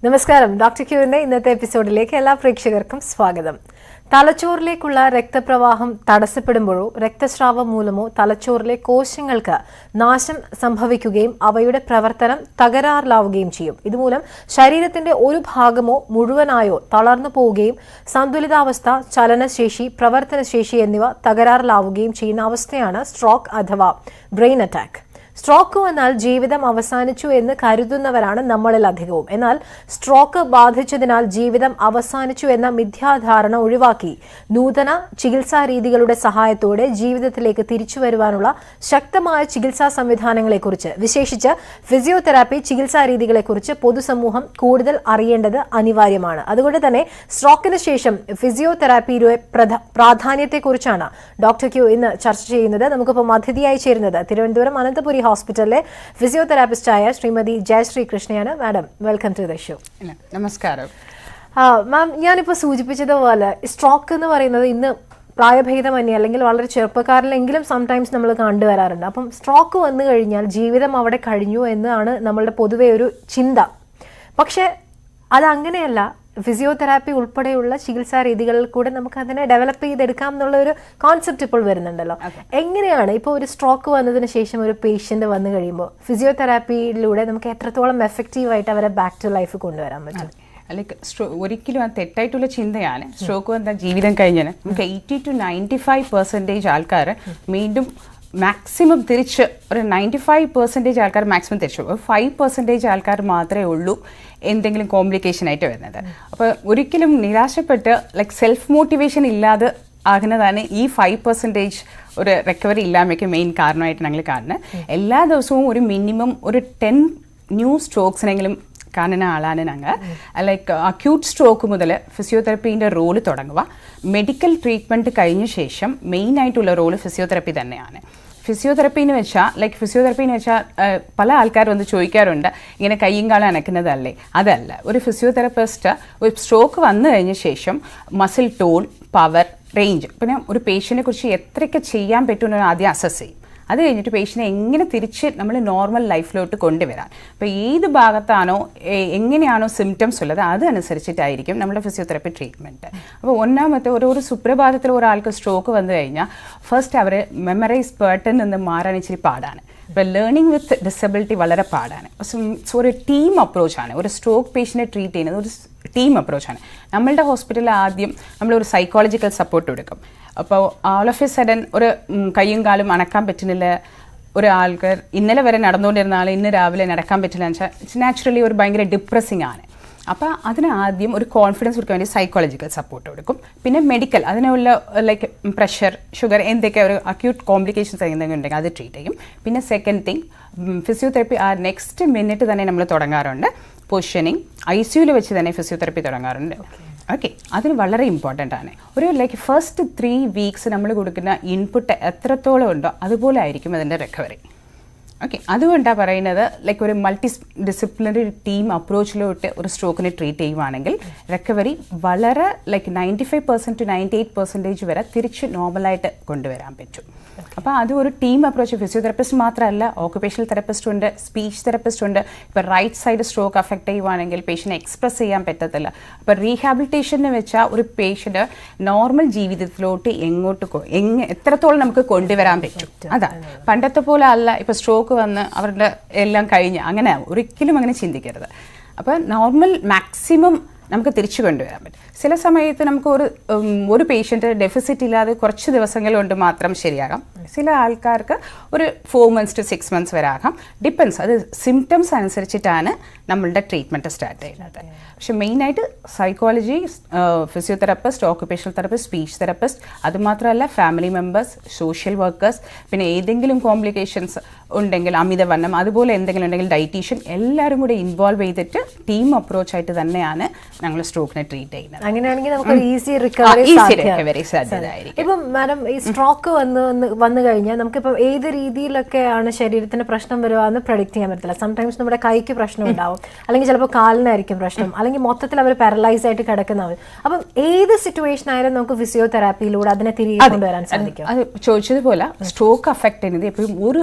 നമസ്കാരം ഡോക്ടർ ക്യൂവിന്റെ ഇന്നത്തെ എപ്പിസോഡിലേക്ക് എല്ലാ പ്രേക്ഷകർക്കും സ്വാഗതം. തലച്ചോറിലേക്കുള്ള രക്തപ്രവാഹം തടസ്സപ്പെടുമ്പോഴോ രക്തസ്രാവം മൂലമോ തലച്ചോറിലെ കോശങ്ങൾക്ക് നാശം സംഭവിക്കുകയും അവയുടെ പ്രവർത്തനം തകരാറിലാവുകയും ചെയ്യും. ഇതുമൂലം ശരീരത്തിന്റെ ഒരു ഭാഗമോ മുഴുവനായോ തളർന്നു പോവുകയും സന്തുലിതാവസ്ഥ, ചലനശേഷി, പ്രവർത്തനശേഷി എന്നിവ തകരാറിലാവുകയും ചെയ്യുന്ന അവസ്ഥയാണ് സ്ട്രോക്ക് അഥവാ ബ്രെയിൻ അറ്റാക്ക്. സ്ട്രോക്ക് വന്നാൽ ജീവിതം അവസാനിച്ചു എന്ന് കരുതുന്നവരാണ് നമ്മളിൽ അധികവും. എന്നാൽ സ്ട്രോക്ക് ബാധിച്ചതിനാൽ ജീവിതം അവസാനിച്ചു എന്ന മിഥ്യാധാരണ ഒഴിവാക്കി നൂതന ചികിത്സാ രീതികളുടെ സഹായത്തോടെ ജീവിതത്തിലേക്ക് തിരിച്ചു വരുവാനുള്ള ശക്തമായ ചികിത്സാ സംവിധാനങ്ങളെക്കുറിച്ച്, വിശേഷിച്ച് ഫിസിയോതെറാപ്പി ചികിത്സാ രീതികളെക്കുറിച്ച് പൊതുസമൂഹം കൂടുതൽ അറിയേണ്ടത് അനിവാര്യമാണ്. അതുകൊണ്ട് തന്നെ സ്ട്രോക്കിന് ശേഷം ഫിസിയോതെറാപ്പിയുടെ പ്രാധാന്യത്തെക്കുറിച്ചാണ് ഡോക്ടർ ക്യൂ ഇന്ന് ചർച്ച ചെയ്യുന്നത്. നമുക്കിപ്പോൾ അതിഥിയായി ചേരുന്നത് തിരുവനന്തപുരം അനന്തപുരി ഹോസ്പിറ്റലിലെ ഫിസിയോതെറാപ്പിസ്റ്റായ ശ്രീമതി ജയശ്രീ കൃഷ്ണയാണ്. Madam, welcome to the show. നമസ്കാരം മാം. ഞാനിപ്പോൾ സൂചിപ്പിച്ചതുപോലെ സ്ട്രോക്ക് എന്ന് പറയുന്നത് ഇന്ന് പ്രായഭേദമന്യേ അല്ലെങ്കിൽ വളരെ ചെറുപ്പക്കാരിലെങ്കിലും സംടൈംസ് നമ്മൾ കണ്ടുവരാറുണ്ട്. അപ്പം സ്ട്രോക്ക് വന്നു കഴിഞ്ഞാൽ ജീവിതം അവിടെ കഴിഞ്ഞു എന്നാണ് നമ്മളുടെ പൊതുവെ ഒരു ചിന്ത. പക്ഷെ അതങ്ങനെയല്ല. ഫിസിയോതെറാപ്പി ഉൾപ്പെടെയുള്ള ചികിത്സാ രീതികളിൽ കൂടെ നമുക്ക് അതിനെ ഡെവലപ്പ് ചെയ്തെടുക്കാം എന്നുള്ള ഒരു കോൺസെപ്റ്റ് ഇപ്പോൾ വരുന്നുണ്ടല്ലോ. എങ്ങനെയാണ് ഇപ്പോൾ ഒരു സ്ട്രോക്ക് വന്നതിന് ശേഷം ഒരു പേഷ്യന്റ് വന്നു കഴിയുമ്പോൾ ഫിസിയോതെറാപ്പിയിലൂടെ നമുക്ക് എത്രത്തോളം എഫക്റ്റീവായിട്ട് അവരെ ബാക്ക് ടു ലൈഫ് കൊണ്ടുവരാൻ പറ്റും? അല്ലെങ്കിൽ ഒരിക്കലും അത് തെറ്റായിട്ടുള്ള ചിന്തയാണ്. സ്ട്രോക്ക് വന്ന ജീവിതം കഴിഞ്ഞാൽ നമുക്ക് 80 to 95% ആൾക്കാർ വീണ്ടും മാക്സിമം തിരിച്ച് ഒരു 95% ആൾക്കാർ മാക്സിമം തിരിച്ചു, 5% ആൾക്കാർ മാത്രമേ ഉള്ളൂ എന്തെങ്കിലും കോംപ്ലിക്കേഷൻ ആയിട്ട് വരുന്നത്. അപ്പോൾ ഒരിക്കലും നിരാശപ്പെട്ട് ലൈക്ക് സെൽഫ് മോട്ടിവേഷൻ ഇല്ലാതെ ആകുന്നതാണ് ഈ 5% ഒരു റിക്കവറി ഇല്ലായ്മയ്ക്ക് മെയിൻ കാരണമായിട്ട് ഞങ്ങൾ കാണുന്നത്. എല്ലാ ദിവസവും ഒരു മിനിമം ഒരു 10 ന്യൂ സ്ട്രോക്സിനെങ്കിലും കാണുന്ന ആളാണ് ഞങ്ങൾ. ലൈക്ക് അക്യൂട്ട് സ്ട്രോക്ക് മുതൽ ഫിസിയോതെറാപ്പീൻ്റെ റോള് തുടങ്ങുക. മെഡിക്കൽ ട്രീറ്റ്മെൻറ്റ് കഴിഞ്ഞ ശേഷം മെയിനായിട്ടുള്ള റോള് ഫിസിയോതെറാപ്പി തന്നെയാണ്. ഫിസിയോതെറാപ്പി എന്ന് വെച്ചാൽ പല ആൾക്കാർ വന്ന് ചോദിക്കാറുണ്ട്, ഇങ്ങനെ കയ്യും കാലം അനക്കുന്നതല്ലേ? അതല്ല. ഒരു ഫിസിയോതെറാപ്പിസ്റ്റ് ഒരു സ്ട്രോക്ക് വന്നു കഴിഞ്ഞ ശേഷം മസിൽ ടോൺ, പവർ, റേഞ്ച്, പിന്നെ ഒരു പേഷ്യൻറ്റിനെ കുറിച്ച് എത്രയൊക്കെ ചെയ്യാൻ പറ്റുമെന്ന് ആദ്യം അസസ് ചെയ്യും. അത് കഴിഞ്ഞിട്ട് പേഷ്യനെ എങ്ങനെ തിരിച്ച് നമ്മൾ നോർമൽ ലൈഫിലോട്ട് കൊണ്ടുവരാൻ, അപ്പോൾ ഏത് ഭാഗത്താണോ എങ്ങനെയാണോ സിംറ്റംസ് ഉള്ളത് അതനുസരിച്ചിട്ടായിരിക്കും നമ്മുടെ ഫിസിയോതെറാപ്പി ട്രീറ്റ്മെൻറ്റ്. അപ്പോൾ ഒന്നാമത്തെ ഒരു സുപ്രഭാതത്തിൽ ഒരാൾക്ക് സ്ട്രോക്ക് വന്നു കഴിഞ്ഞാൽ ഫസ്റ്റ് അവർ മെമ്മറൈസ് പേർട്ടൻ നിന്ന് മാറാൻ ഇച്ചിരി പാടാണ്. ഇപ്പോൾ ലേണിംഗ് വിത്ത് ഡിസബിലിറ്റി വളരെ പാടാണ്. ഒരു ടീം അപ്രോച്ചാണ് ഒരു സ്ട്രോക്ക് പേഷ്യനെ ട്രീറ്റ് ചെയ്യുന്നത്. ഒരു ടീം അപ്രോച്ചാണ്. നമ്മളുടെ ഹോസ്പിറ്റലിൽ ആദ്യം നമ്മളൊരു സൈക്കോളജിക്കൽ സപ്പോർട്ട് കൊടുക്കും. അപ്പോൾ ഓൾ ഓഫ് എ സഡൻ ഒരു കയ്യും കാലും അനക്കാൻ പറ്റുന്നില്ല, ഒരാൾക്ക് ഇന്നലെ വരെ നടന്നുകൊണ്ടിരുന്ന ആൾ ഇന്ന് രാവിലെ നടക്കാൻ പറ്റില്ല എന്ന് വെച്ചാൽ ഇറ്റ്സ് നാച്ചുറലി ഒരു ഭയങ്കര ഡിപ്രസിങ് ആണ്. അപ്പോൾ അതിന് ആദ്യം ഒരു കോൺഫിഡൻസ് കൊടുക്കാൻ വേണ്ടി സൈക്കോളജിക്കൽ സപ്പോർട്ട് കൊടുക്കും. പിന്നെ മെഡിക്കൽ, അതിനുള്ള ലൈക്ക് പ്രഷർ, ഷുഗർ, എന്തൊക്കെ ഒരു അക്യൂട്ട് കോംപ്ലിക്കേഷൻസ് എന്തെങ്കിലും ഉണ്ടെങ്കിൽ അത് ട്രീറ്റ് ചെയ്യും. പിന്നെ സെക്കൻഡ് തിങ്, ഫിസിയോതെറാപ്പി ആ നെക്സ്റ്റ് മിനിറ്റ് തന്നെ നമ്മൾ തുടങ്ങാറുണ്ട്. പൊസിഷനിങ്, ICUവിൽ വെച്ച് തന്നെ ഫിസിയോതെറാപ്പി തുടങ്ങാറുണ്ട്. ഓക്കെ, അതിന് വളരെ ഇമ്പോർട്ടൻ്റ് ആണ്. ഒരു ലൈക്ക് ഫസ്റ്റ് 3 വീക്സ് നമ്മൾ കൊടുക്കുന്ന ഇൻപുട്ട് എത്രത്തോളം ഉണ്ടോ അതുപോലെ ആയിരിക്കും അതിൻ്റെ റിക്കവറി. ഓക്കെ, അതുകൊണ്ടാണ് പറയുന്നത് ലൈക്ക് ഒരു മൾട്ടി ഡിസിപ്ലിനറി ടീം അപ്രോച്ചിലോട്ട് ഒരു സ്ട്രോക്കിനെ ട്രീറ്റ് ചെയ്യുവാണെങ്കിൽ റിക്കവറി വളരെ ലൈക്ക് 95% to 98% വരെ തിരിച്ച് നോർമലായിട്ട് കൊണ്ടുവരാൻ പറ്റും. അപ്പോൾ അത് ഒരു ടീം അപ്രോച്ച്. ഫിസിയോതെറാപ്പിസ്റ്റ് മാത്രമല്ല, ഓക്കുപേഷണൽ തെറപ്പിസ്റ്റ് ഉണ്ട്, സ്പീച്ച് തെറപ്പിസ്റ്റ് ഉണ്ട്. ഇപ്പോൾ റൈറ്റ് സൈഡ് സ്ട്രോക്ക് അഫക്റ്റ് ചെയ്യുവാണെങ്കിൽ പേഷ്യൻ്റ് എക്സ്പ്രസ് ചെയ്യാൻ പറ്റത്തില്ല. അപ്പോൾ റീഹാബിലിറ്റേഷൻ എന്ന് വെച്ചാൽ ഒരു പേഷ്യൻ്റ് നോർമൽ ജീവിതത്തിലോട്ട് എത്രത്തോളം നമുക്ക് കൊണ്ടുവരാൻ പറ്റും. അതാണ്. പണ്ടത്തെ പോലെ അല്ല ഇപ്പോൾ സ്ട്രോക്ക് വന്ന് അവരുടെ എല്ലാം കഴിഞ്ഞ് അങ്ങനെ ഒരിക്കലും അങ്ങനെ ചിന്തിക്കരുത്. അപ്പോൾ നോർമൽ മാക്സിമം നമുക്ക് തിരിച്ചു കൊണ്ടുവരാൻ പറ്റും. ചില സമയത്ത് നമുക്ക് ഒരു പേഷ്യൻ്റ് ഡെഫിസിറ്റ് ഇല്ലാതെ കുറച്ച് ദിവസങ്ങൾ കൊണ്ട് മാത്രം ശരിയാകാം. ചില ആൾക്കാർക്ക് ഒരു 4 months to 6 months വരെ ആകാം. ഡിപ്പെൻസ്, അത് സിംറ്റംസ് അനുസരിച്ചിട്ടാണ് നമ്മളുടെ ട്രീറ്റ്മെൻറ്റ് സ്റ്റാർട്ട് ചെയ്യുന്നത്. പക്ഷെ മെയിനായിട്ട് psychology, physiotherapist, occupational therapist, speech therapist, അതുമാത്രമല്ല ഫാമിലി മെമ്പേഴ്സ്, സോഷ്യൽ വർക്കേഴ്സ്, പിന്നെ ഏതെങ്കിലും കോംപ്ലിക്കേഷൻസ് ഉണ്ടെങ്കിൽ അമിതവണ്ണം അതുപോലെ എന്തെങ്കിലും ഉണ്ടെങ്കിൽ ഡയറ്റീഷ്യൻ, എല്ലാവരും കൂടെ ഇൻവോൾവ് ചെയ്തിട്ട് ടീം അപ്രോച്ചായിട്ട് തന്നെയാണ് ഞങ്ങൾ സ്ട്രോക്കിനെ ട്രീറ്റ് ചെയ്യുന്നത്. അങ്ങനെയാണെങ്കിൽ നമുക്ക് ഈസി റിക്കവറി സാധ്യതയായിരിക്കും. ഇപ്പം മാഡം, ഈ സ്ട്രോക്ക് വന്നു കഴിഞ്ഞാൽ നമുക്കിപ്പോൾ ഏത് രീതിയിലൊക്കെയാണ് ശരീരത്തിന് പ്രശ്നം വരുക എന്ന് പ്രഡിക്റ്റ് ചെയ്യാൻ പറ്റില്ല. സംടൈംസ് നമ്മുടെ കൈക്ക് പ്രശ്നം ഉണ്ടാവും, അല്ലെങ്കിൽ ചിലപ്പോൾ കാലിനായിരിക്കും പ്രശ്നം, അല്ലെങ്കിൽ മൊത്തത്തിൽ അവർ പാരലൈസ് ആയിട്ട് കിടക്കുന്നവർ. അപ്പം ഏത് സിറ്റുവേഷൻ ആയാലും നമുക്ക് ഫിസിയോതെറാപ്പിയിലൂടെ അതിനെ തിരികെ കൊണ്ടുവരാൻ സാധിക്കും. അത് ചോദിച്ചതുപോലെ സ്ട്രോക്ക് അഫക്റ്റ് ചെയ്യുന്നത് എപ്പോഴും ഒരു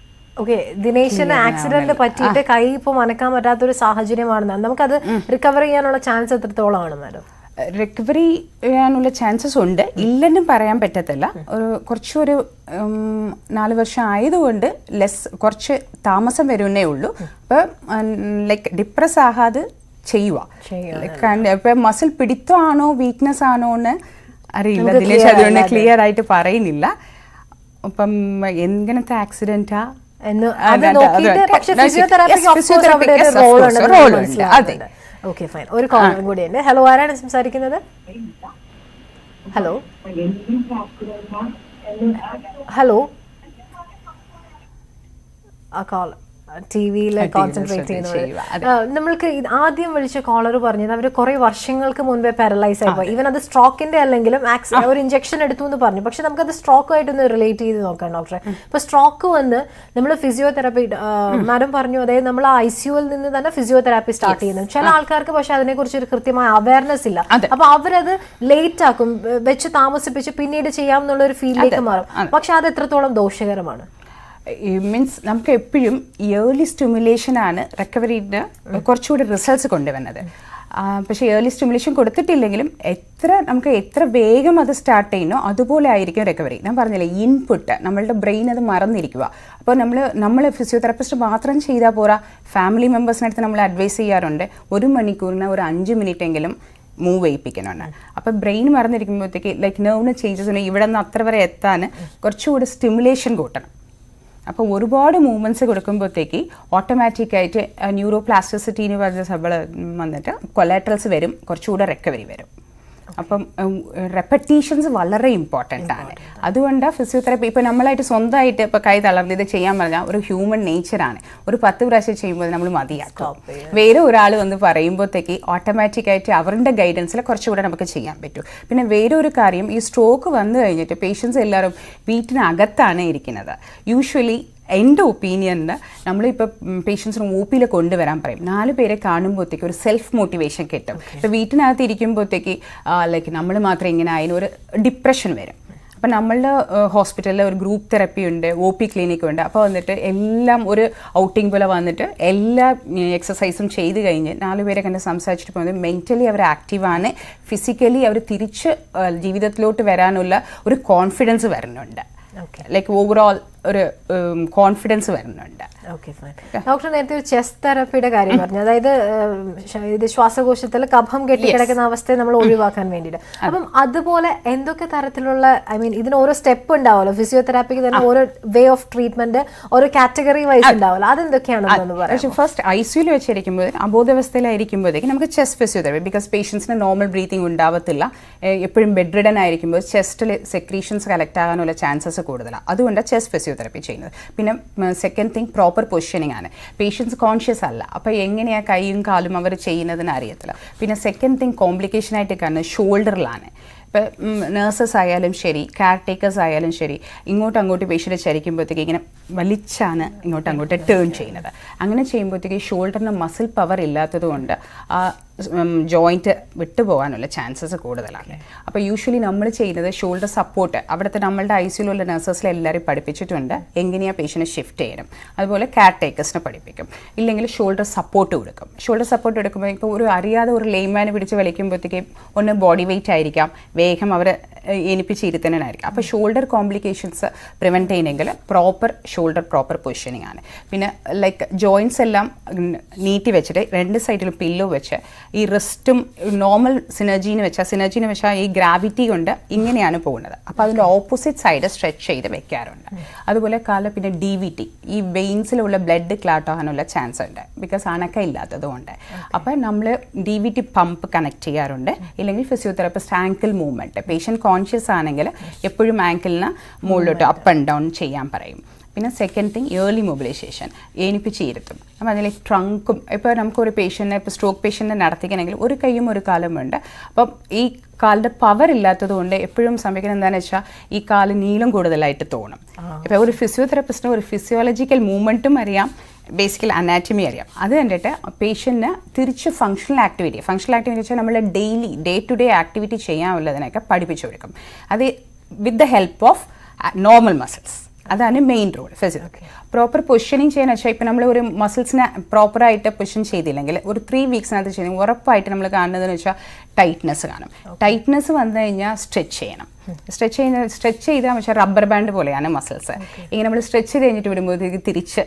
ഓക്കെ, ദിനേശിന് ആക്സിഡന്റ് പറ്റിയിട്ട് കൈ ഇപ്പോൾ മനക്കാൻ പറ്റാത്തൊരു സാഹചര്യമാണ്. നമുക്കത് റിക്കവർ ചെയ്യാനുള്ള ചാൻസ് എത്രത്തോളമാണ് മാഡം? റിക്കവറി ചെയ്യാനുള്ള ചാൻസസ് ഉണ്ട്, ഇല്ലെന്നും പറയാൻ പറ്റത്തില്ല. കുറച്ചൊരു 4 വർഷം ആയതുകൊണ്ട് കുറച്ച് താമസം വരുന്നേ ഉള്ളൂ. അപ്പം ലൈക്ക് ഡിപ്രസ് ആകാതെ ചെയ്യുക. ഇപ്പം മസിൽ പിടിത്തമാണോ വീക്ക്നെസ് ആണോ എന്ന് അറിയില്ല ദിനേശ്, അതുകൊണ്ട് ക്ലിയർ ആയിട്ട് പറയുന്നില്ല. അപ്പം എങ്ങനത്തെ ആക്സിഡന്റാ ഓക്കെ ഫൈൻ. ഒരു കോളും കൂടി ഉണ്ട്. ഹലോ, ആരാണ് സംസാരിക്കുന്നത്? ഹലോ ഹലോ, ആ കോൾ TV-യിൽ കോൺസെൻട്രേറ്റ് ചെയ്യുന്നത്. നമ്മൾക്ക് ആദ്യം വിളിച്ച കോളർ പറഞ്ഞത് അവർ കുറെ വർഷങ്ങൾക്ക് മുൻപേ പാരലൈസ് ആയി പോയി. ഈവൻ അത് സ്ട്രോക്കിന്റെ അല്ലെങ്കിലും ഒരു ഇഞ്ചക്ഷൻ എടുത്തു എന്ന് പറഞ്ഞു. പക്ഷെ നമുക്കത് സ്ട്രോക്കുമായിട്ടൊന്ന് റിലേറ്റ് ചെയ്ത് നോക്കാം ഡോക്ടറെ. ഇപ്പൊ സ്ട്രോക്ക് വന്ന് നമ്മൾ ഫിസിയോതെറാപ്പി മാഡം പറഞ്ഞു, അതായത് നമ്മൾ ICUവിൽ നിന്ന് തന്നെ ഫിസിയോതെറാപ്പി സ്റ്റാർട്ട് ചെയ്യുന്നു. ചില ആൾക്കാർക്ക് പക്ഷെ അതിനെക്കുറിച്ച് ഒരു കൃത്യമായ അവയർനെസ് ഇല്ല. അപ്പൊ അവരത് ലേറ്റ് ആക്കും, വെച്ച് താമസിപ്പിച്ച് പിന്നീട് ചെയ്യാമെന്നുള്ള ഒരു ഫീലിലേക്ക് മാറും. പക്ഷെ അത് എത്രത്തോളം ദോഷകരമാണ്? മീൻസ് നമുക്ക് എപ്പോഴും ഏർലി സ്റ്റിമുലേഷനാണ് റിക്കവറിയുടെ കുറച്ചുകൂടി റിസൾട്ട്സ് കൊണ്ടുവന്നത്. പക്ഷേ ഏർലി സ്റ്റിമുലേഷൻ കൊടുത്തിട്ടില്ലെങ്കിലും നമുക്ക് എത്ര വേഗം അത് സ്റ്റാർട്ട് ചെയ്യുന്നോ അതുപോലെ ആയിരിക്കും റിക്കവറി. ഞാൻ പറഞ്ഞില്ലേ, ഇൻപുട്ട് നമ്മളുടെ ബ്രെയിൻ അത് മറന്നിരിക്കുക. അപ്പോൾ നമ്മൾ ഫിസിയോതെറാപ്പിസ്റ്റ് മാത്രം ചെയ്താൽ പോരാ, ഫാമിലി മെമ്പേഴ്സിനടുത്ത് നമ്മൾ അഡ്വൈസ് ചെയ്യാറുണ്ട് 1 മണിക്കൂറിന് ഒരു 5 മിനിറ്റ് എങ്കിലും മൂവ് ചെയ്യിപ്പിക്കണമെന്ന്. അപ്പോൾ ബ്രെയിൻ മറന്നിരിക്കുമ്പോഴത്തേക്ക് ലൈക്ക് നെർവിന് ചേഞ്ചസ് ഇവിടെ നിന്ന് അത്ര വരെ എത്താൻ കുറച്ചുകൂടി സ്റ്റിമുലേഷൻ കൂട്ടണം. അപ്പോൾ ഒരുപാട് മൂവ്മെൻറ്റ്സ് കൊടുക്കുമ്പോഴത്തേക്ക് ഓട്ടോമാറ്റിക്കായിട്ട് ന്യൂറോപ്ലാസ്റ്റിസിറ്റി എന്ന് പറഞ്ഞ വന്നിട്ട് കൊലാറ്ററൽസ് വരും, കുറച്ചുകൂടെ റിക്കവറി വരും. അപ്പം റെപ്പറ്റീഷൻസ് വളരെ ഇമ്പോർട്ടൻ്റ് ആണ്. അതുകൊണ്ട് ഫിസിയോതെറാപ്പി ഇപ്പോൾ നമ്മളായിട്ട് സ്വന്തമായിട്ട് ഇപ്പോൾ കൈ തളർന്ന് ഇത് ചെയ്യാൻ പറഞ്ഞാൽ ഒരു ഹ്യൂമൻ നേച്ചറാണ്. ഒരു 10 പ്രാവശ്യം ചെയ്യുമ്പോൾ നമ്മൾ മതിയാക്കും. വേറെ ഒരാൾ വന്ന് പറയുമ്പോഴത്തേക്ക് ഓട്ടോമാറ്റിക്കായിട്ട് അവരുടെ ഗൈഡൻസിൽ കുറച്ചുകൂടെ നമുക്ക് ചെയ്യാൻ പറ്റും. പിന്നെ വേറെ ഒരു കാര്യം, ഈ സ്ട്രോക്ക് വന്നു കഴിഞ്ഞിട്ട് പേഷ്യൻസ് എല്ലാവരും വീട്ടിനകത്താണ് ഇരിക്കുന്നത്. യൂഷ്വലി എൻ്റെ ഒപ്പീനിയനിൽ നമ്മളിപ്പോൾ പേഷ്യൻസിന് OP-യിൽ കൊണ്ടുവരാൻ പറയും. 4 പേരെ കാണുമ്പോഴത്തേക്ക് ഒരു സെൽഫ് മോട്ടിവേഷൻ കിട്ടും. ഇപ്പോൾ വീട്ടിനകത്ത് ഇരിക്കുമ്പോഴത്തേക്ക് ലൈക്ക് നമ്മൾ മാത്രം ഇങ്ങനെ അതിനൊരു ഡിപ്രഷൻ വരും. അപ്പം നമ്മളുടെ ഹോസ്പിറ്റലിൽ ഒരു ഗ്രൂപ്പ് തെറപ്പി ഉണ്ട്, OP ക്ലിനിക് ഉണ്ട്. അപ്പോൾ വന്നിട്ട് എല്ലാം ഒരു ഔട്ടിംഗ് പോലെ വന്നിട്ട് എല്ലാ എക്സസൈസും ചെയ്ത് കഴിഞ്ഞ് 4 പേരെ കണ്ട് സംസാരിച്ചിട്ട് പോകുന്നത് മെൻ്റലി അവർ ആക്റ്റീവാണ്, ഫിസിക്കലി അവർ തിരിച്ച് ജീവിതത്തിലോട്ട് വരാനുള്ള ഒരു കോൺഫിഡൻസ് വരുന്നുണ്ട്. ലൈക്ക് ഓവറോൾ ഒരു കോൺഫിഡൻസ് വരുന്നുണ്ട്. ഡോക്ടർ നേരത്തെ ഒരു ചെസ്റ്റ് തെറപ്പിയുടെ കാര്യം പറഞ്ഞു, അതായത് ഇത് ശ്വാസകോശത്തിൽ കഫം കെട്ടിക്കിടക്കുന്ന അവസ്ഥയെ നമ്മൾ ഒഴിവാക്കാൻ വേണ്ടിയിട്ട്. അപ്പം അതുപോലെ എന്തൊക്കെ തരത്തിലുള്ള ഇതിന് ഓരോ സ്റ്റെപ്പ് ഉണ്ടാവുമല്ലോ, ഫിസിയോതെറാപ്പിക്ക് തന്നെ ഓരോ വേ ഓഫ് ട്രീറ്റ്മെന്റ്, ഓരോ കാറ്റഗറി വൈസ് ഉണ്ടാവുമല്ലോ, അതെന്തൊക്കെയാണെന്ന് പറയാം. ഫസ്റ്റ് ICUയിൽ വെച്ചിരിക്കുമ്പോൾ അബോധാവസ്ഥയിലായിരിക്കുമ്പോഴത്തേക്ക് നമുക്ക് ചെസ്റ്റ് ഫിസിയോതെറാപ്പി, ബിക്കോസ് പേഷ്യൻസിന് നോർമൽ ബ്രീത്തിങ് ഉണ്ടാവത്തില്ല, എപ്പോഴും ബെഡ് റിഡൻ ആയിരിക്കുമ്പോൾ ചെസ്റ്റിൽ സെക്രീഷൻസ് കളക്ട് ആകാനുള്ള ചാൻസസ് കൂടുതലാണ്. അതുകൊണ്ട് ചെസ്റ്റ് ഫിസിയോതെറാപ്പി ചെയ്യുന്നത്. പിന്നെ സെക്കൻഡ് തിങ് പ്രോപ്പർ പൊസിഷനിങ് ആണ്. പേഷ്യൻസ് കോൺഷ്യസ് അല്ല, അപ്പോൾ എങ്ങനെയാണ് കൈയും കാലും അവർ ചെയ്യുന്നതെന്ന് അറിയത്തില്ല. പിന്നെ സെക്കൻഡ് തിങ് കോംപ്ലിക്കേഷനായിട്ട് കാണുന്നത് ഷോൾഡറിലാണ്. ഇപ്പോൾ നേഴ്സസ് ആയാലും ശരി, കെയർ ടേക്കേഴ്സ് ആയാലും ശരി, അങ്ങോട്ട് പേഷ്യൻ്റ് ചരിക്കുമ്പോഴത്തേക്ക് ഇങ്ങനെ വലിച്ചാണ് അങ്ങോട്ട് ടേൺ ചെയ്യുന്നത്. അങ്ങനെ ചെയ്യുമ്പോഴത്തേക്ക് ഷോൾഡറിന് മസിൽ പവർ ഇല്ലാത്തത് കൊണ്ട് ആ ജോയിൻറ്റ് വിട്ടുപോകാനുള്ള ചാൻസസ് കൂടുതലാണ്. അപ്പോൾ യൂഷ്വലി നമ്മൾ ചെയ്യുന്നത് ഷോൾഡർ സപ്പോർട്ട്, അവിടുത്തെ നമ്മളുടെ ICUയിലുള്ള നഴ്സസിൽ എല്ലാവരും പഠിപ്പിച്ചിട്ടുണ്ട് എങ്ങനെയാണ് പേഷ്യൻറ്റ് ഷിഫ്റ്റ് ചെയ്യണം. അതുപോലെ കെയർ ടേക്കേഴ്സിനെ പഠിപ്പിക്കും. ഇല്ലെങ്കിൽ ഷോൾഡർ സപ്പോർട്ട് കൊടുക്കും. ഷോൾഡർ സപ്പോർട്ട് എടുക്കുമ്പോൾ ഇപ്പോൾ ഒരു അറിയാതെ ഒരു ലെയ്മാനെ പിടിച്ച് വലിക്കുമ്പോഴത്തേക്ക് ഒന്ന് ബോഡി വെയിറ്റ് ആയിരിക്കാം, വേഗം അവർ എനിപ്പിച്ചിരുത്തനായിരിക്കും. അപ്പോൾ ഷോൾഡർ കോംപ്ലിക്കേഷൻസ് പ്രിവെൻറ്റ് ചെയ്യണമെങ്കിൽ പ്രോപ്പർ പൊസിഷനിങ് ആണ്. പിന്നെ ലൈക്ക് ജോയിൻറ്റ്സ് എല്ലാം നീട്ടി വെച്ചിട്ട് 2 സൈഡിലും പില്ലോ വെച്ച് ഈ റിസ്റ്റും നോർമൽ സിനർജീന്ന് വെച്ചാൽ ഈ ഗ്രാവിറ്റി കൊണ്ട് ഇങ്ങനെയാണ് പോകുന്നത്. അപ്പോൾ അതിൻ്റെ ഓപ്പോസിറ്റ് സൈഡ് സ്ട്രെച്ച് ചെയ്ത് വെക്കാറുണ്ട്. അതുപോലെ പിന്നെ DVT, ഈ വെയിൻസിലുള്ള ബ്ലഡ് ക്ലാട്ട് ആകാനുള്ള ചാൻസ് ഉണ്ട്, ബിക്കോസ് അണക്ക ഇല്ലാത്തത് കൊണ്ട്. അപ്പോൾ നമ്മൾ DVT പമ്പ് കണക്ട് ചെയ്യാറുണ്ട്. ഇല്ലെങ്കിൽ physiotherapist ankle movement, patient conscious ആണെങ്കിൽ എപ്പോഴും ആങ്കിളിന് മുകളിലോട്ട് അപ്പ് ആൻഡ് ഡൗൺ ചെയ്യാൻ പറയും. പിന്നെ സെക്കൻഡ് തിങ് ഏർലി മൊബിലൈസേഷൻ, ഏനിപ്പിച്ചിരുത്തും. അപ്പം അതിൽ ട്രങ്കും ഇപ്പോൾ നമുക്കൊരു പേഷ്യൻറ്റിനെ ഇപ്പോൾ സ്ട്രോക്ക് പേഷ്യൻറ്റിനെ നടത്തിക്കണമെങ്കിൽ ഒരു കൈയും ഒരു കാലും ഉണ്ട്. അപ്പം ഈ കാലിൻ്റെ പവർ ഇല്ലാത്തത് കൊണ്ട് എപ്പോഴും സംഭവിക്കുന്നത് എന്താണെന്ന് വെച്ചാൽ ഈ കാല് നീളം കൂടുതലായിട്ട് തോന്നും. ഇപ്പോൾ ഒരു ഫിസിയോതെറാപ്പിസ്റ്റിന് ഒരു ഫിസിയോളജിക്കൽ മൂവ്മെൻറ്റും അറിയാം, ബേസിക്കൽ അനാറ്റമി അറിയാം. അത് കണ്ടിട്ട് പേഷ്യൻറ്റിന് തിരിച്ച് ഫങ്ഷണൽ ആക്ടിവിറ്റി വെച്ചാൽ നമ്മൾ ഡേ ടു ഡേ ആക്ടിവിറ്റി ചെയ്യാനുള്ളതിനൊക്കെ പഠിപ്പിച്ചു കൊടുക്കും. അത് with the help of normal muscles. അതാണ് main role physiotherapy. Proper positioning ചെയ്യാന്ന് വെച്ചാൽ ഇപ്പം നമ്മൾ ഒരു മസിൽസിനെ പ്രോപ്പറായിട്ട് പൊസിഷൻ ചെയ്തില്ലെങ്കിൽ ഒരു 3 വീക്സിനകത്ത് ചെയ്തെങ്കിൽ ഉറപ്പായിട്ട് നമ്മൾ കാണുന്നതെന്ന് വെച്ചാൽ ടൈറ്റ്നെസ് കാണും. ടൈറ്റ്നെസ് വന്നു കഴിഞ്ഞാൽ സ്ട്രെച്ച് ചെയ്യണം. സ്ട്രെച്ച് ചെയ്താൽ വെച്ചാൽ റബ്ബർ ബാൻഡ് പോലെയാണ് മസിൽസ്. ഇങ്ങനെ നമ്മൾ സ്ട്രെച്ച് ചെയ്ത് കഴിഞ്ഞിട്ട് വരുമ്പോഴത്തേക്ക് തിരിച്ച്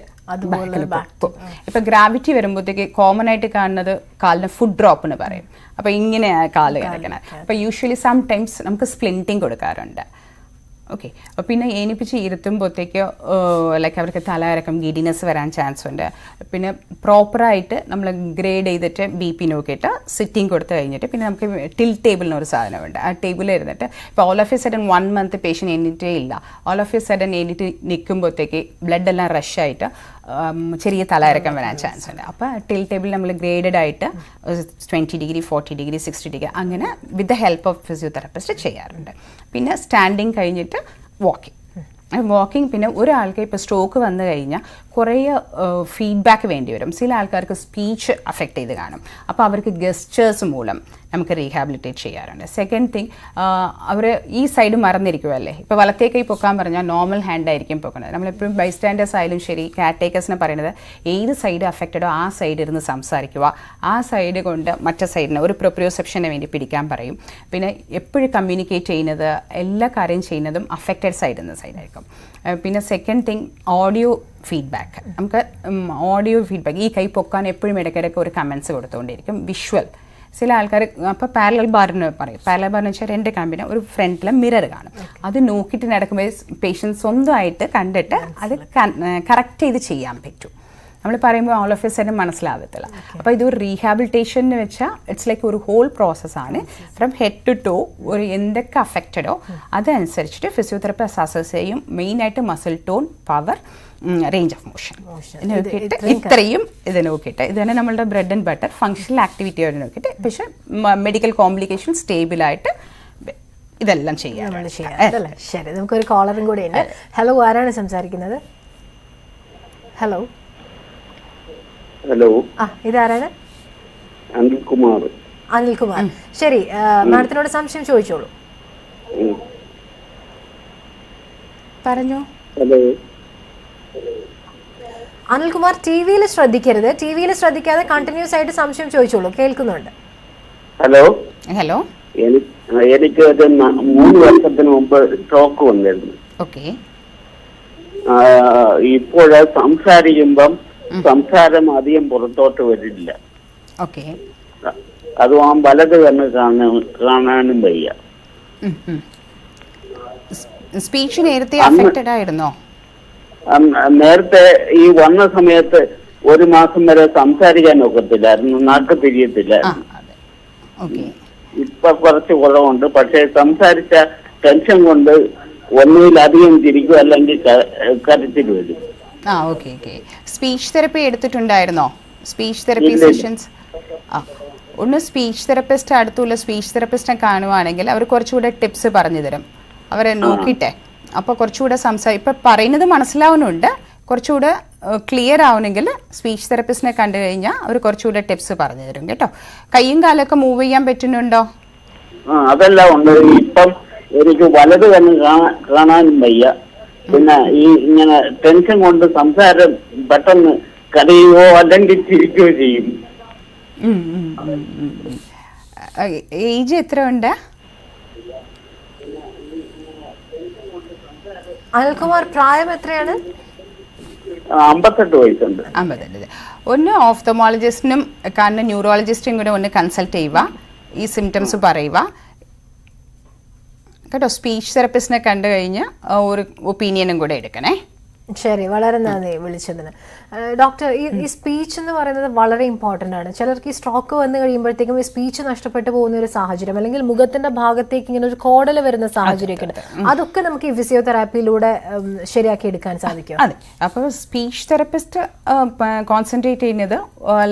ഇപ്പം ഗ്രാവിറ്റി വരുമ്പോഴത്തേക്ക് കോമൺ ആയിട്ട് കാണുന്നത് കാലിന് ഫുഡ് ഡ്രോപ്പ് എന്ന് പറയും. അപ്പോൾ ഇങ്ങനെയാണ് കാല് കിടക്കണത്. അപ്പോൾ യൂഷ്വലി സം ടൈംസ് നമുക്ക് സ്പ്ലിൻറ്റിങ് കൊടുക്കാറുണ്ട്. ഓക്കെ. അപ്പോൾ പിന്നെ ഏനിപ്പിച്ച് ഇരുത്തുമ്പോഴത്തേക്ക് ലൈക്ക് അവർക്ക് തലകറക്കം ഗിഡിനെസ് വരാൻ ചാൻസ് ഉണ്ട്. പിന്നെ പ്രോപ്പറായിട്ട് നമ്മൾ ഗ്രേഡ് ചെയ്തിട്ട് BP നോക്കിയിട്ട് സിറ്റിംഗ് കൊടുത്തു കഴിഞ്ഞിട്ട് പിന്നെ നമുക്ക് ടിൽ ടേബിൾ എന്നൊരു സാധനമുണ്ട്. ആ ടേബിളിൽ ഇരുന്നിട്ട് ഇപ്പോൾ all of a sudden 1 month patient എണീറ്റേ ഇല്ല. ഓൾ ഓഫ് എ സഡൻ എണീറ്റ് നിൽക്കുമ്പോഴത്തേക്ക് ബ്ലഡ് എല്ലാം റഷായിട്ട് ചെറിയ തലകറക്കം വരാൻ ചാൻസ് ഉണ്ട്. അപ്പോൾ ടിൽ ടേബിൾ നമ്മൾ ഗ്രേഡഡ് ആയിട്ട് 20 ഡിഗ്രി 40 ഡിഗ്രി 60 ഡിഗ്രി അങ്ങനെ വിത്ത് ദ ഹെൽപ്പ് ഓഫ് ഫിസിയോതെറാപ്പിസ്റ്റ് ചെയ്യാറുണ്ട്. പിന്നെ സ്റ്റാൻഡിങ് കഴിഞ്ഞിട്ട് വാക്കിംഗ്. പിന്നെ ഒരാൾക്ക് ഇപ്പോൾ സ്ട്രോക്ക് വന്നു കഴിഞ്ഞാൽ കുറേ ഫീഡ്ബാക്ക് വേണ്ടി വരും. ചില ആൾക്കാർക്ക് സ്പീച്ച് അഫക്റ്റ് ചെയ്ത് കാണും. അപ്പോൾ അവർക്ക് ഗസ്റ്റേഴ്സ് മൂലം നമുക്ക് റീഹാബിലിറ്റേറ്റ് ചെയ്യാറുണ്ട്. സെക്കൻഡ് തിങ്, അവർ ഈ സൈഡ് മറന്നിരിക്കുമല്ലേ. ഇപ്പോൾ വലത്തേ കൈ പൊക്കാൻ പറഞ്ഞാൽ നോർമൽ ഹാൻഡ് ആയിരിക്കും പൊക്കുന്നത്. നമ്മളെപ്പോഴും ബൈസ്റ്റാൻഡേഴ്സ് ആയാലും ശരി കെയർ ടേക്കേഴ്സിനെ പറയുന്നത് ഏത് സൈഡ് അഫക്റ്റഡോ ആ സൈഡ് ഇരുന്ന് സംസാരിക്കുക. ആ സൈഡ് കൊണ്ട് മറ്റേ സൈഡിന് ഒരു പ്രൊപ്രിയോസെപ്ഷന് വേണ്ടി പിടിക്കാൻ പറയും. പിന്നെ എപ്പോഴും കമ്മ്യൂണിക്കേറ്റ് ചെയ്യുന്നത് എല്ലാ കാര്യം ചെയ്യുന്നതും അഫക്റ്റഡ് സൈഡിൽ നിന്ന് സൈഡായിരിക്കും. പിന്നെ സെക്കൻഡ് തിങ് ഓഡിയോ ഫീഡ്ബാക്ക്. നമുക്ക് ഓഡിയോ ഫീഡ്ബാക്ക് ഈ കൈ പൊക്കാൻ എപ്പോഴും ഇടയ്ക്കിടയ്ക്ക് ഒരു കമൻസ് കൊടുത്തുകൊണ്ടിരിക്കും. വിഷ്വൽ ചില ആൾക്കാർ അപ്പോൾ പാരലൽ ബാറിന് പറയും. പാരലൽ ബാറിന് വെച്ചാൽ 2 കാമ്പിന് ഒരു ഫ്രണ്ടിലെ മിറർ കാണും. അത് നോക്കിയിട്ട് നടക്കുമ്പോൾ പേഷ്യൻറ്റ് സ്വന്തമായിട്ട് കണ്ടിട്ട് അത് കറക്റ്റ് ചെയ്ത് ചെയ്യാൻ പറ്റും. നമ്മൾ പറയുമ്പോൾ ഓൾ ഓഫ് എ സഡൻ മനസ്സിലാവത്തില്ല. അപ്പോൾ ഇതൊരു റീഹാബിലിറ്റേഷൻ എന്ന് വെച്ചാൽ ഇറ്റ്സ് ലൈക്ക് ഒരു ഹോൾ പ്രോസസ്സാണ്. ഫ്രം ഹെഡ് ടു ടോ ഒരു എന്തൊക്കെ അഫക്റ്റഡോ അതനുസരിച്ചിട്ട് ഫിസിയോതെറാപ്പി അസസ് ചെയ്യും. മെയിനായിട്ട് muscle tone, power, range of motion നോക്കിയിട്ട് ഇത്രയും ഇത് നോക്കിയിട്ട് ഇതാണ് നമ്മളുടെ ബ്രെഡ് ആൻഡ് ബട്ടർ. ഫങ്ഷണൽ ആക്ടിവിറ്റിയോട് നോക്കിയിട്ട് പക്ഷേ മെഡിക്കൽ കോംപ്ലിക്കേഷൻ സ്റ്റേബിളായിട്ട് ഇതെല്ലാം ചെയ്യാം. ശരി, നമുക്കൊരു കോളറും കൂടെ ഉണ്ട്. ഹലോ, ആരാണ് സംസാരിക്കുന്നത്? ഹലോ. ഹലോ, ഇതാരാണ്? അനിൽകുമാർ. അനിൽകുമാർ, ശരി. മാഡത്തിനോട് സംശയം ചോദിച്ചോളൂ. പറഞ്ഞോ. ഹലോ അനിൽകുമാർ, ടിവിയിൽ ശ്രദ്ധിക്കരുത്. ടിവിയിൽ ശ്രദ്ധിക്കാതെ കണ്ടിന്യൂസ് ആയിട്ട് സംശയം ചോദിച്ചോളൂ. കേൾക്കുന്നുണ്ട്. ഹലോ. ഹലോ. എനിക്ക് 3 വർഷത്തിന് മുമ്പ് സ്ട്രോക്ക് വന്നിരുന്നു. ഓക്കെ. ഇപ്പോഴ് സംസാരിക്കുമ്പം സംസാരം അധികം പുറത്തോട്ട് വരില്ല. ഓക്കെ. അതും ആ വലത് കണ്ണ് കാണാനും വയ്യ. സ്പീച്ച് നേരത്തെ അഫക്റ്റഡ് ആയിരുന്നോ? നേരത്തെ ഈ വന്ന സമയത്ത് 1 മാസം വരെ സംസാരിക്കാൻ ഒക്കത്തില്ലായിരുന്നു, നാക്ക് തിരിയത്തില്ലായിരുന്നു. ഇപ്പൊ കുറച്ച് കുറവുണ്ട്. പക്ഷെ സംസാരിച്ച ടെൻഷൻ കൊണ്ട് ഒന്നിലധികം തിരിക്കും, അല്ലെങ്കിൽ കരച്ചിൽ വരും. ഓക്കെ. സ്പീച്ച് തെറപ്പി എടുത്തിട്ടുണ്ടായിരുന്നോ? Speech therapy sessions? ഒന്ന് സ്പീച്ച് തെറപ്പിസ്റ്റ് അടുത്തുള്ള സ്പീച്ച് തെറപ്പിസ്റ്റിനെ കാണുവാണെങ്കിൽ അവർ കുറച്ചുകൂടെ ടിപ്സ് പറഞ്ഞു തരും. അവരെ നോക്കിയിട്ടെ അപ്പോൾ കുറച്ചുകൂടെ ഇപ്പം പറയുന്നത് മനസ്സിലാവുന്നുണ്ട്. കുറച്ചുകൂടെ ക്ലിയർ ആവണമെങ്കിൽ സ്പീച്ച് തെറപ്പിസ്റ്റിനെ കണ്ടു കഴിഞ്ഞാൽ അവർ കുറച്ചുകൂടെ ടിപ്സ് പറഞ്ഞു തരും കേട്ടോ. കൈയും കാലൊക്കെ മൂവ് ചെയ്യാൻ പറ്റുന്നുണ്ടോ? അതെല്ലാം ഉണ്ട്. ഇപ്പം എനിക്ക് വലത് കണ്ണ് കാണാനും വയ്യ. പിന്നെ ഈ ഇങ്ങനെ ടെൻഷൻ കൊണ്ട് സംസാരം പെട്ടെന്ന് കരയുകയോ അല്ലെങ്കിൽ ചിരിക്കുകയോ ചെയ്യും. ഏജ് എത്ര ഉണ്ട്? അനിൽകുമാർ, പ്രായം എത്രയാണ്? 58 വയസ്സുണ്ട്. 58. ഒന്ന് ഓഫ്തമോളജിസ്റ്റിനും കാരണം ന്യൂറോളജിസ്റ്റും കൂടെ ഒന്ന് കൺസൾട്ട് ചെയ്യുക. ഈ സിംറ്റംസ് പറയുക കേട്ടോ. സ്പീച്ച് തെറപ്പിസ്റ്റിനെ കണ്ടു കഴിഞ്ഞ് ഒരു ഒപ്പീനിയനും കൂടെ എടുക്കണേ. ശരി, വളരെ നന്ദി വിളിച്ചതിന്. ഡോക്ടർ, ഈ സ്പീച്ച് എന്ന് പറയുന്നത് വളരെ ഇമ്പോർട്ടൻ്റ് ആണ്. ചിലർക്ക് ഈ സ്ട്രോക്ക് വന്നു കഴിയുമ്പോഴത്തേക്കും ഈ സ്പീച്ച് നഷ്ടപ്പെട്ടു പോകുന്ന ഒരു സാഹചര്യം, അല്ലെങ്കിൽ മുഖത്തിന്റെ ഭാഗത്തേക്ക് ഇങ്ങനെ ഒരു കോടൽ വരുന്ന സാഹചര്യമൊക്കെ ഉണ്ട്. അതൊക്കെ നമുക്ക് ഈ ഫിസിയോതെറാപ്പിയിലൂടെ ശരിയാക്കി എടുക്കാൻ സാധിക്കും. അതെ. അപ്പോൾ സ്പീച്ച് തെറപ്പിസ്റ്റ് കോൺസെൻട്രേറ്റ് ചെയ്യുന്നത്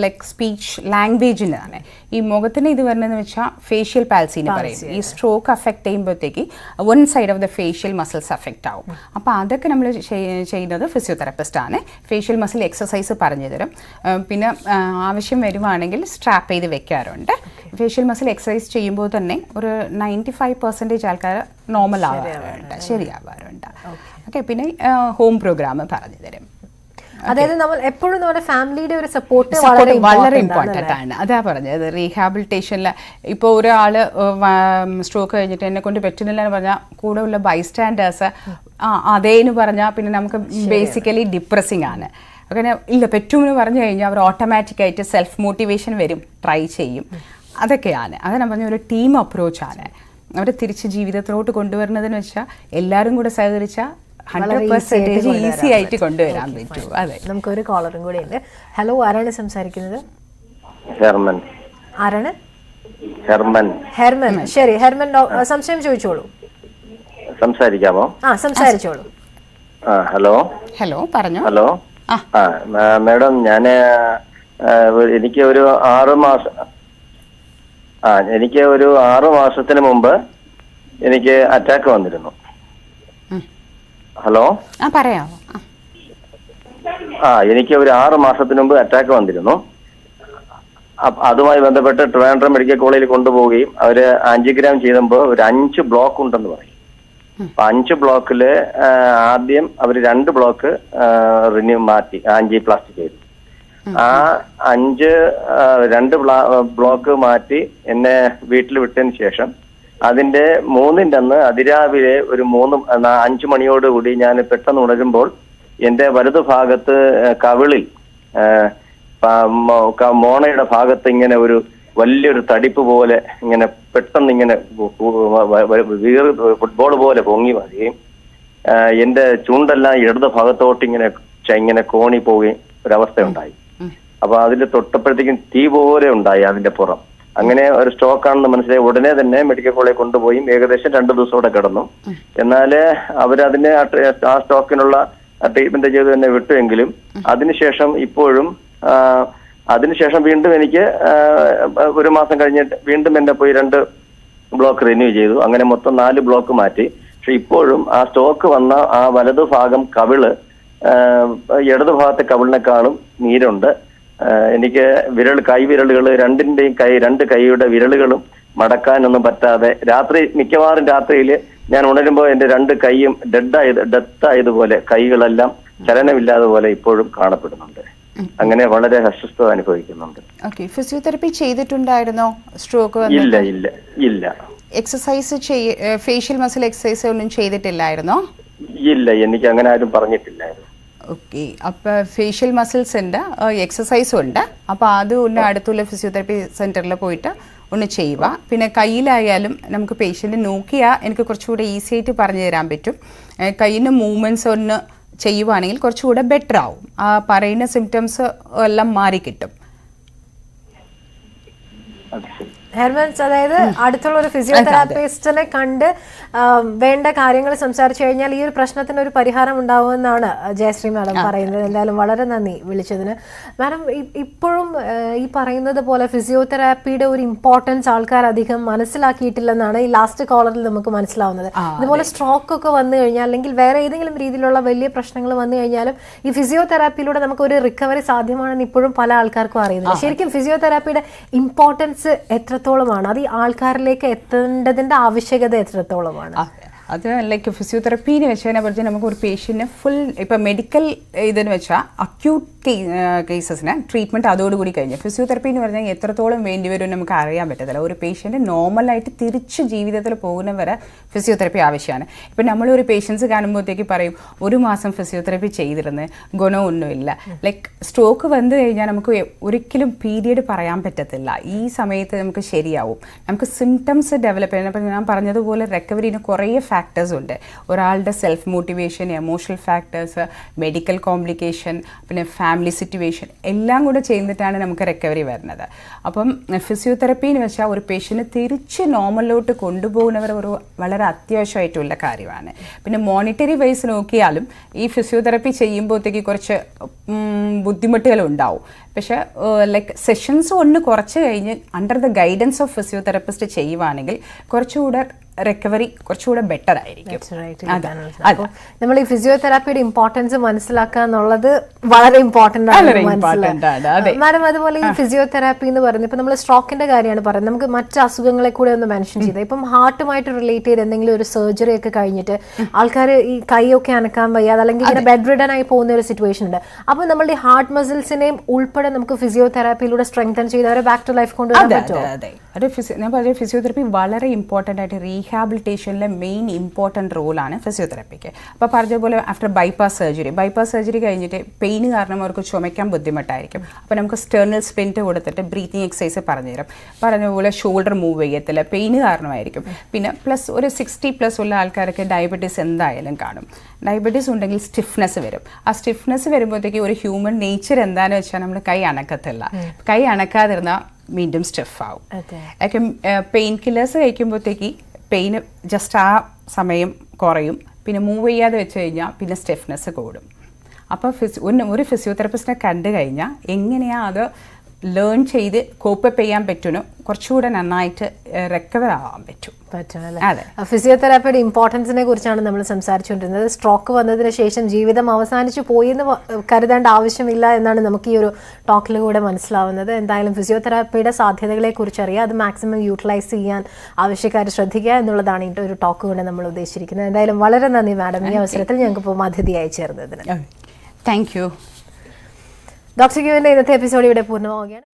ലൈക്ക് സ്പീച്ച് ലാംഗ്വേജിനാണ്. ഈ മുഖത്തിന് ഇത് വരുന്നതെന്ന് വെച്ചാൽ ഫേഷ്യൽ പാൽസി എന്ന് പറയും. ഈ സ്ട്രോക്ക് അഫക്റ്റ് ചെയ്യുമ്പോഴത്തേക്ക് 1 side of the facial muscles affect ആവും. അപ്പോൾ അതൊക്കെ നമ്മൾ ചെയ്യുന്നത് ഫിസിയോതെറാപ്പിസ്റ്റ് ആണ്. ഫേഷ്യൽ മസിൽ എക്സസൈസ് പറഞ്ഞു തരും. പിന്നെ ആവശ്യം വരുവാണെങ്കിൽ സ്ട്രാപ്പ് ചെയ്ത് വെക്കാറുണ്ട്. ഫേഷ്യൽ മസിൽ എക്സസൈസ് ചെയ്യുമ്പോൾ തന്നെ ഒരു 95% ആൾക്കാർ നോർമൽ ആവാറുണ്ട്, ശരിയാവാറുണ്ട്. ഓക്കെ, പിന്നെ ഹോം പ്രോഗ്രാം പറഞ്ഞു തരും. അതായത് നമ്മൾ എപ്പോഴും നമ്മുടെ ഫാമിലിയുടെ ഒരു സപ്പോർട്ട് വളരെ ഇമ്പോർട്ടൻ്റ് ആണ്. അതാ പറഞ്ഞത്, റീഹാബിലിറ്റേഷനിൽ ഇപ്പോൾ ഒരാൾ സ്ട്രോക്ക് കഴിഞ്ഞിട്ട് എന്നെ കൊണ്ട് പറ്റുന്നില്ല എന്ന് പറഞ്ഞാൽ കൂടെ ഉള്ള ബൈസ്റ്റാൻഡേഴ്സ് അതേന്ന് പറഞ്ഞാൽ പിന്നെ നമുക്ക് ബേസിക്കലി ഡിപ്രസിങ് ആണ്. അങ്ങനെ ഇല്ല പറ്റുമെന്ന് പറഞ്ഞു കഴിഞ്ഞാൽ അവർ ഓട്ടോമാറ്റിക്കായിട്ട് സെൽഫ് മോട്ടിവേഷൻ വരും, ട്രൈ ചെയ്യും. അതൊക്കെയാണ് അതാണ് പറഞ്ഞ ഒരു ടീം അപ്രോച്ചാണ്. അവരെ തിരിച്ച് ജീവിതത്തിലോട്ട് കൊണ്ടുവരുന്നതെന്ന് വെച്ചാൽ എല്ലാവരും കൂടെ സഹകരിച്ചാൽ 100% ഈസി ആയിട്ട് കൊണ്ടുവരാൻ പറ്റും. അതെ, നമുക്കൊരു കോളറും കൂടെ ഉണ്ട്. ഹലോ, ആരാണ് സംസാരിക്കുന്നത്? ഹെർമൻ. ആരാണ്? ഹെർമൻ. ഹെർമൻ. ശരി ഹെർമൻ, സംശയം ചോദിച്ചോളൂ. സംസാരിക്കാമോ? സംസാരിച്ചോളൂ. ഹലോ. ഹലോ, പറഞ്ഞു. ഹലോ. മാഡം, ഞാന് എനിക്ക് ഒരു 6 മാസത്തിന് മുമ്പ് എനിക്ക് അറ്റാക്ക് വന്നിരുന്നു. ഹലോ. പറയാമോ? എനിക്ക് ഒരു 6 മാസത്തിന് മുമ്പ് അറ്റാക്ക് വന്നിരുന്നു. അതുമായി ബന്ധപ്പെട്ട് ട്രിവാൻഡ്രം മെഡിക്കൽ കോളേജിൽ കൊണ്ടുപോവുകയും അവര് ആൻജിയോഗ്രാം ചെയ്തപ്പോൾ ഒരു 5 ബ്ലോക്ക് ഉണ്ടെന്ന് പറയും. 5 ബ്ലോക്കില് ആദ്യം അവർ 2 ബ്ലോക്ക് റിന്യൂ മാറ്റി ആൻജിയോപ്ലാസ്റ്റി ചെയ്തു. ആ 2 ബ്ലോക്ക് മാറ്റി എന്നെ വീട്ടിൽ വിട്ടതിന് ശേഷം അതിന്റെ 3ന്റെ അന്ന് അതിരാവിലെ ഒരു 5 മണിയോടുകൂടി ഞാൻ പെട്ടെന്ന് ഉണരുമ്പോൾ എന്റെ വലതു ഭാഗത്ത് കവിളിൽ മോണയുടെ ഭാഗത്ത് ഇങ്ങനെ ഒരു വലിയൊരു തടിപ്പ് പോലെ ഇങ്ങനെ പെട്ടെന്ന് ഇങ്ങനെ ഫുട്ബോൾ പോലെ പൊങ്ങി വരികയും എന്റെ ചൂണ്ടെല്ലാം ഇടത് ഭാഗത്തോട്ട് ഇങ്ങനെ കോണി പോവുകയും ഒരവസ്ഥ ഉണ്ടായി. അപ്പൊ അതിൽ തൊട്ടപ്പോഴത്തേക്കും തീ പോലെ ഉണ്ടായി അതിന്റെ പുറം. അങ്ങനെ ഒരു സ്ട്രോക്ക് ആണെന്ന് മനസ്സിലായി ഉടനെ തന്നെ മെഡിക്കൽ കോളേജിൽ കൊണ്ടുപോയി ഏകദേശം 2 ദിവസത്തോടെ കിടന്നു. എന്നാൽ അവരതിനെ ആ സ്ട്രോക്കിനുള്ള ട്രീറ്റ്മെന്റ് ചെയ്ത് തന്നെ വിട്ടുവെങ്കിലും അതിനുശേഷം വീണ്ടും എനിക്ക് 1 മാസം കഴിഞ്ഞിട്ട് വീണ്ടും എന്നെ പോയി 2 ബ്ലോക്ക് റിന്യൂ ചെയ്തു. അങ്ങനെ മൊത്തം 4 ബ്ലോക്ക് മാറ്റി. പക്ഷെ ഇപ്പോഴും ആ സ്ട്രോക്ക് വന്ന ആ വലതു ഭാഗം കവിള് ഇടതു ഭാഗത്തെ കവിളിനെക്കാളും നീരുണ്ട്. എനിക്ക് കൈവിരലുകൾ 2 കൈയുടെ വിരലുകളും മടക്കാനൊന്നും പറ്റാതെ മിക്കവാറും രാത്രിയിൽ ഞാൻ ഉണരുമ്പോൾ എന്റെ 2 കൈയും ഡെത്തായതുപോലെ കൈകളെല്ലാം ചലനമില്ലാതെ പോലെ ഇപ്പോഴും കാണപ്പെടുന്നുണ്ട്. അങ്ങനെ വളരെ അസ്വസ്ഥത അനുഭവിക്കുന്നുണ്ട്. ഫിസിയോതെറാപ്പി ചെയ്തിട്ടുണ്ടായിരുന്നോ സ്ട്രോക്ക്? ഇല്ല. എക്സസൈസ് ഫേഷ്യൽ മസിൽ എക്സസൈസ് ഒന്നും ചെയ്തിട്ടില്ലായിരുന്നോ? ഇല്ല, എനിക്ക് അങ്ങനെ ആരും പറഞ്ഞിട്ടില്ലായിരുന്നു. ഓക്കെ, അപ്പോൾ ഫേഷ്യൽ മസിൽസ് ഉണ്ട്, എക്സസൈസും ഉണ്ട്. അപ്പോൾ അത് അടുത്തുള്ള ഫിസിയോതെറാപ്പി സെൻറ്ററിൽ പോയിട്ട് ഒന്ന് ചെയ്യുക. പിന്നെ കയ്യിലായാലും നമുക്ക് പേഷ്യൻ്റ് നോക്കിയാൽ എനിക്ക് കുറച്ചുകൂടെ ഈസി ആയിട്ട് പറഞ്ഞു തരാൻ പറ്റും. കയ്യിൻ്റെ മൂവ്മെൻറ്റ്സ് ഒന്ന് ചെയ്യുവാണെങ്കിൽ കുറച്ചുകൂടെ ബെറ്റർ ആവും. ആ പറയുന്ന സിംറ്റംസ് എല്ലാം മാറിക്കിട്ടും. ഹെർമൻസ്, അതായത് അടുത്തുള്ള ഒരു ഫിസിയോതെറാപ്പിസ്റ്റിനെ കണ്ട് വേണ്ട കാര്യങ്ങൾ സംസാരിച്ചു കഴിഞ്ഞാൽ ഈ ഒരു പ്രശ്നത്തിന് ഒരു പരിഹാരം ഉണ്ടാവുമെന്നാണ് ജയശ്രീ മാഡം പറയുന്നത്. എന്തായാലും വളരെ നന്ദി വിളിച്ചതിന്. മാഡം, ഇപ്പോഴും ഈ പറയുന്നത് പോലെ ഫിസിയോതെറാപ്പിയുടെ ഒരു ഇമ്പോർട്ടൻസ് ആൾക്കാർ അധികം മനസ്സിലാക്കിയിട്ടില്ലെന്നാണ് ഈ ലാസ്റ്റ് കോളറിൽ നമുക്ക് മനസ്സിലാവുന്നത്. ഇതുപോലെ സ്ട്രോക്ക് ഒക്കെ വന്നു കഴിഞ്ഞാൽ അല്ലെങ്കിൽ വേറെ ഏതെങ്കിലും രീതിയിലുള്ള വലിയ പ്രശ്നങ്ങൾ വന്നു കഴിഞ്ഞാലും ഈ ഫിസിയോതെറാപ്പിയിലൂടെ നമുക്ക് ഒരു റിക്കവറി സാധ്യമാണെന്ന് ഇപ്പോഴും പല ആൾക്കാർക്കും അറിയുന്നില്ല. ശരിക്കും ഫിസിയോതെറാപ്പിയുടെ ഇമ്പോർട്ടൻസ് എത്രത്തോളമാണ്? അത് ഈ ആൾക്കാരിലേക്ക് എത്തേണ്ടതിന്റെ ആവശ്യകത എത്രത്തോളമാണ്? അത് ലൈക്ക് ഫിസിയോതെറാപ്പി എന്ന് വെച്ചാൽ പറഞ്ഞാൽ നമുക്ക് ഒരു പേഷ്യൻറ്റിന് ഫുൾ ഇപ്പം മെഡിക്കൽ ഇതെന്ന് വെച്ചാൽ അക്യൂട്ട് കേസസിന് ട്രീറ്റ്മെൻറ്റ് അതോടുകൂടി കഴിഞ്ഞു. ഫിസിയോതെറാപ്പി എന്ന് പറഞ്ഞാൽ എത്രത്തോളം വേണ്ടി വരും നമുക്ക് അറിയാൻ പറ്റത്തില്ല. ഒരു പേഷ്യൻറ്റ് നോർമലായിട്ട് തിരിച്ച് ജീവിതത്തിൽ പോകുന്നവരെ ഫിസിയോതെറാപ്പി ആവശ്യമാണ്. ഇപ്പം നമ്മളൊരു പേഷ്യൻസ് കാണുമ്പോഴത്തേക്ക് പറയും 1 മാസം ഫിസിയോതെറാപ്പി ചെയ്തിരുന്ന് ഗുണമൊന്നുമില്ല. ലൈക്ക് സ്ട്രോക്ക് വന്നു കഴിഞ്ഞാൽ നമുക്ക് ഒരിക്കലും പീരിയഡ് പറയാൻ പറ്റത്തില്ല. ഈ സമയത്ത് നമുക്ക് ശരിയാവും. നമുക്ക് സിംറ്റംസ് ഡെവലപ്പ് ചെയ്യണം. അപ്പം ഞാൻ പറഞ്ഞതുപോലെ റിക്കവറിന് കുറേ ഫാക്ടേഴ്സ് ഉണ്ട്. ഒരാളുടെ self motivation, emotional factors, medical complication, പിന്നെ ഫാമിലി സിറ്റുവേഷൻ എല്ലാം കൂടെ ചെയ്തിട്ടാണ് നമുക്ക് റിക്കവറി വരുന്നത്. അപ്പം ഫിസിയോതെറാപ്പി എന്ന് വെച്ചാൽ ഒരു പേഷ്യൻറ്റ് തിരിച്ച് നോർമലിലോട്ട് കൊണ്ടുപോകുന്നവർ ഒരു വളരെ അത്യാവശ്യമായിട്ടുള്ള കാര്യമാണ്. പിന്നെ മോണിറ്ററി വൈസ് നോക്കിയാലും ഈ ഫിസിയോതെറാപ്പി ചെയ്യുമ്പോഴത്തേക്ക് കുറച്ച് ബുദ്ധിമുട്ടുകളുണ്ടാവും. പക്ഷേ ലൈക്ക് സെഷൻസ് ഒന്ന് കുറച്ച് കഴിഞ്ഞ് under the guidance of physiotherapist ചെയ്യുവാണെങ്കിൽ കുറച്ചുകൂടെ റിക്കവറി കുറച്ചുകൂടെ ബെറ്റർ ആയിരിക്കും. അപ്പോൾ നമ്മൾ ഈ ഫിസിയോതെറാപ്പിയുടെ ഇമ്പോർട്ടൻസ് മനസ്സിലാക്കുക എന്നുള്ളത് വളരെ ഇമ്പോർട്ടന്റ് ആണ്. മാഡം, അതുപോലെ ഈ ഫിസിയോതെറാപ്പി എന്ന് പറയുന്നത് ഇപ്പൊ നമ്മൾ സ്ട്രോക്കിന്റെ കാര്യമാണ് പറയുന്നത്, നമുക്ക് മറ്റ് അസുഖങ്ങളെ കൂടെ ഒന്ന് മെൻഷൻ ചെയ്തത്. ഇപ്പം ഹാർട്ടുമായിട്ട് റിലേറ്റ് ചെയ്ത് എന്തെങ്കിലും ഒരു സർജറി ഒക്കെ കഴിഞ്ഞിട്ട് ആൾക്കാർ ഈ കൈയൊക്കെ അനക്കാൻ വയ്യാതെ അല്ലെങ്കിൽ ഇങ്ങനെ ബെഡ് റിഡൻ ആയി പോകുന്ന ഒരു സിറ്റുവേഷൻ ഉണ്ട്. അപ്പോൾ നമ്മളുടെ ഹാർട്ട് മസിൽസിനെയും ഉൾപ്പെടെ നമുക്ക് ഫിസിയോതെറാപ്പിയിലൂടെ സ്ട്രെങ്തൻ ചെയ്ത് അവരെ ബാക്ക് ടു ലൈഫ് കൊണ്ടുവരാൻ പറ്റുമോ? ഞാൻ പറഞ്ഞ ഫിസിയോതെറാപ്പി വളരെ ഇമ്പോർട്ടൻ്റ് ആയിട്ട് റീഹാബിലിറ്റേഷനിലെ മെയിൻ ഇമ്പോർട്ടൻറ്റ് റോളാണ് ഫിസിയോതെറാപ്പിക്ക്. അപ്പോൾ പറഞ്ഞ പോലെ ആഫ്റ്റർ ബൈപ്പാസ് സർജറി കഴിഞ്ഞിട്ട് പെയിൻ കാരണം അവർക്ക് ചുമയ്ക്കാൻ ബുദ്ധിമുട്ടായിരിക്കും. അപ്പോൾ നമുക്ക് സ്റ്റെർണൽ സ്പ്ലിൻറ്റ് കൊടുത്തിട്ട് ബ്രീത്തിങ് എക്സസൈസ് പറഞ്ഞുതരും. പറഞ്ഞ പോലെ ഷോൾഡർ മൂവ് ചെയ്യത്തില്ല, പെയിൻ കാരണമായിരിക്കും. പിന്നെ പ്ലസ് ഒരു 60+ ഉള്ള ആൾക്കാർക്ക് ഡയബറ്റീസ് എന്തായാലും കാണും. ഡയബറ്റീസ് ഉണ്ടെങ്കിൽ സ്റ്റിഫ്നെസ് വരും. ആ സ്റ്റിഫ്നെസ് വരുമ്പോഴത്തേക്ക് ഒരു ഹ്യൂമൻ നേച്ചർ എന്താണെന്ന് വെച്ചാൽ നമ്മൾ കൈ അനക്കത്തില്ല. കൈ അനക്കാതിരുന്നാൽ വീണ്ടും സ്റ്റിഫ് ആവും. ഒക്കെ പെയിൻ കില്ലേഴ്സ് കഴിക്കുമ്പോഴത്തേക്ക് പെയിന് ജസ്റ്റ് ആ സമയം കുറയും. പിന്നെ മൂവ് ചെയ്യാതെ വെച്ച് കഴിഞ്ഞാൽ പിന്നെ സ്റ്റിഫ്നെസ് കൂടും. അപ്പോൾ ഒരു ഫിസിയോതെറാപ്പിസ്റ്റിനെ കണ്ടു കഴിഞ്ഞാൽ എങ്ങനെയാണ് അത് ലേൺ ചെയ്ത് കോപ്പപ്പ് ചെയ്യാൻ പറ്റുന്നു, കുറച്ചുകൂടെ നന്നായിട്ട് റിക്കവർ ആവാൻ പറ്റും. അതെ, ഫിസിയോതെറാപ്പിയുടെ ഇമ്പോർട്ടൻസിനെ കുറിച്ചാണ് നമ്മൾ സംസാരിച്ചുകൊണ്ടിരുന്നത്. സ്ട്രോക്ക് വന്നതിന് ശേഷം ജീവിതം അവസാനിച്ചു പോയി എന്ന് കരുതേണ്ട ആവശ്യമില്ല എന്നാണ് നമുക്ക് ഈ ഒരു ടോക്കിലൂടെ മനസ്സിലാവുന്നത്. എന്തായാലും ഫിസിയോതെറാപ്പിയുടെ സാധ്യതകളെ കുറിച്ച് അറിയാം, അത് മാക്സിമം യൂട്ടിലൈസ് ചെയ്യാൻ ആവശ്യക്കാർ ശ്രദ്ധിക്കുക എന്നുള്ളതാണ് ഈ ഒരു ടോക്ക് കൊണ്ട് നമ്മൾ ഉദ്ദേശിച്ചിരിക്കുന്നത്. എന്തായാലും വളരെ നന്ദി മാഡം, ഈ അവസരത്തിൽ ഞങ്ങൾക്ക് ഇപ്പോൾ അതിഥിയായി ചേർന്നതിന്. Thank you. ഡോക്ടർ ക്യൂവിന്റെ ഇന്നത്തെ എപ്പിസോഡ് ഇവിടെ പൂർണ്ണമാവുകയാണ്.